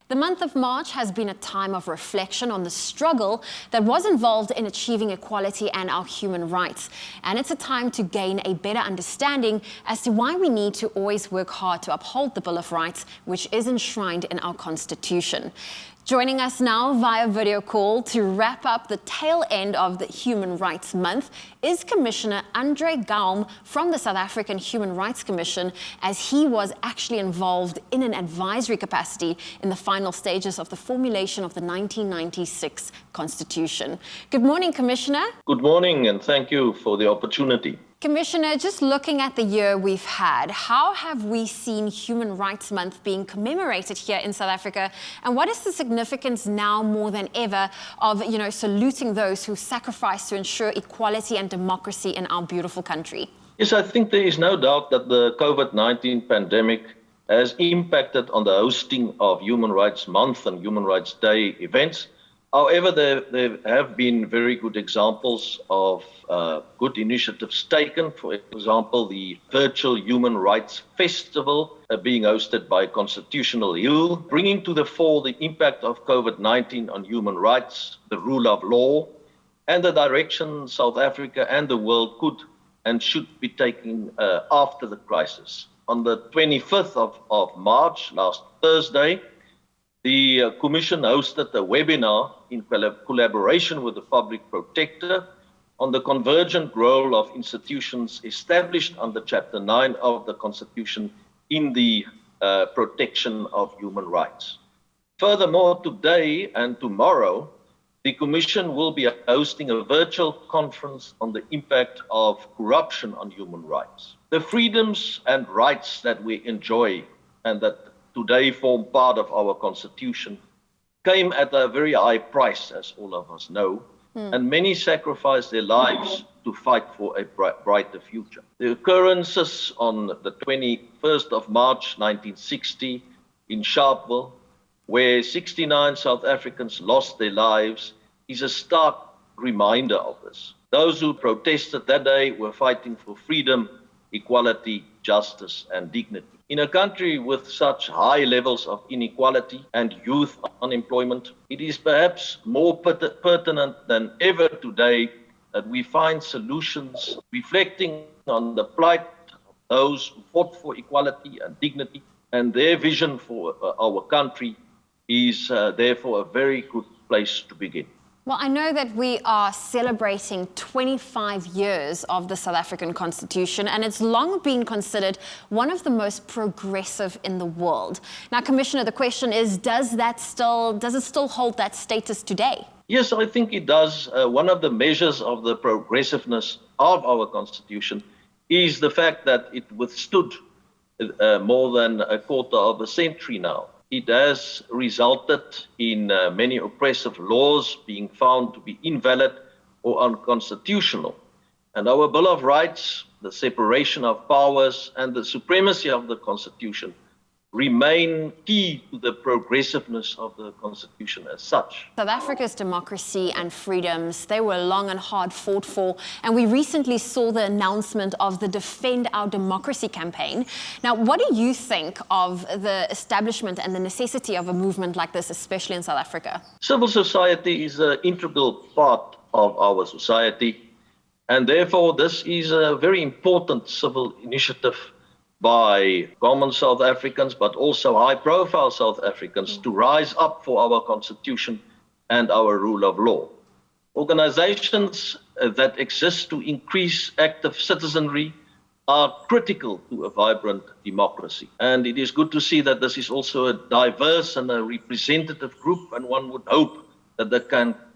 The month of March has been a time of reflection on the struggle that was involved in achieving equality and our human rights. And it's a time to gain a better understanding as to why we need to always work hard to uphold the Bill of Rights, which is enshrined in our Constitution. Joining us now via video call to wrap up the tail end of the Human Rights Month is Commissioner Andre Gaum from the South African Human Rights Commission, as he was actually involved in an advisory capacity in the final stages of the formulation of the 1996 Constitution. Good morning, Commissioner. Good morning, and thank you for the opportunity. Commissioner, just looking at the year we've had, how have we seen Human Rights Month being commemorated here in South Africa? And what is the significance now more than ever of, saluting those who sacrifice to ensure equality and democracy in our beautiful country? Yes, I think there is no doubt that the COVID-19 pandemic has impacted on the hosting of Human Rights Month and Human Rights Day events. However, there have been very good examples of good initiatives taken. For example, the virtual Human Rights Festival being hosted by Constitutional Hill, bringing to the fore the impact of COVID-19 on human rights, the rule of law, and the direction South Africa and the world could and should be taking after the crisis. On the 25th of March, last Thursday, the Commission hosted a webinar in collaboration with the Public Protector on the convergent role of institutions established under Chapter 9 of the Constitution in the protection of human rights. Furthermore, today and tomorrow, the Commission will be hosting a virtual conference on the impact of corruption on human rights. The freedoms and rights that we enjoy and that today form part of our Constitution came at a very high price, as all of us know, and many sacrificed their lives to fight for a brighter future. The occurrences on the 21st of March 1960 in Sharpeville, where 69 South Africans lost their lives, is a stark reminder of this. Those who protested that day were fighting for freedom, equality, justice, and dignity. In a country with such high levels of inequality and youth unemployment, it is perhaps more pertinent than ever today that we find solutions reflecting on the plight of those who fought for equality and dignity, and their vision for our country is therefore a very good place to begin. Well, I know that we are celebrating 25 years of the South African Constitution, and it's long been considered one of the most progressive in the world. Now, Commissioner, the question is, does it still hold that status today? Yes, I think it does. One of the measures of the progressiveness of our Constitution is the fact that it withstood more than a quarter of a century now. It has resulted in many oppressive laws being found to be invalid or unconstitutional. And our Bill of Rights, the separation of powers, and the supremacy of the Constitution remain key to the progressiveness of the Constitution as such. South Africa's democracy and freedoms, they were long and hard fought for, and we recently saw the announcement of the Defend Our Democracy campaign. Now, what do you think of the establishment and the necessity of a movement like this, especially in South Africa? Civil society is an integral part of our society, and therefore this is a very important civil initiative by common South Africans, but also high-profile South Africans, to rise up for our Constitution and our rule of law. Organizations that exist to increase active citizenry are critical to a vibrant democracy. And it is good to see that this is also a diverse and a representative group, and one would hope that the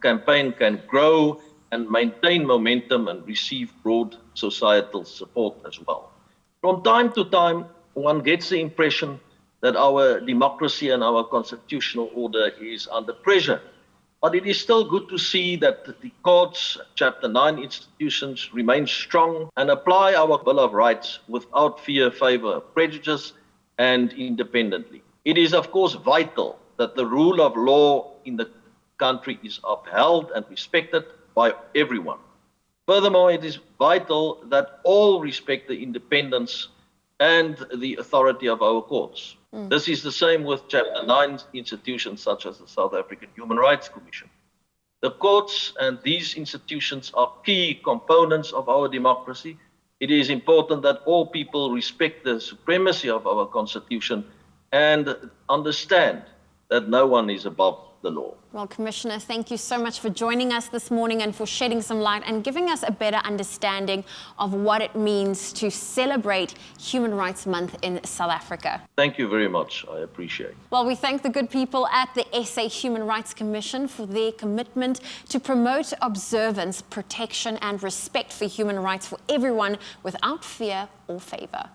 campaign can grow and maintain momentum and receive broad societal support as well. From time to time, one gets the impression that our democracy and our constitutional order is under pressure. But it is still good to see that the courts, Chapter 9 institutions remain strong and apply our Bill of Rights without fear, favor, prejudice, and independently. It is, of course, vital that the rule of law in the country is upheld and respected by everyone. Furthermore, it is vital that all respect the independence and the authority of our courts. This is the same with Chapter 9 institutions such as the South African Human Rights Commission. The courts and these institutions are key components of our democracy. It is important that all people respect the supremacy of our Constitution and understand that no one is above the law. Well, Commissioner, thank you so much for joining us this morning and for shedding some light and giving us a better understanding of what it means to celebrate Human Rights Month in South Africa. Thank you very much. I appreciate it. Well, we thank the good people at the SA Human Rights Commission for their commitment to promote observance, protection, and respect for human rights for everyone without fear or favor.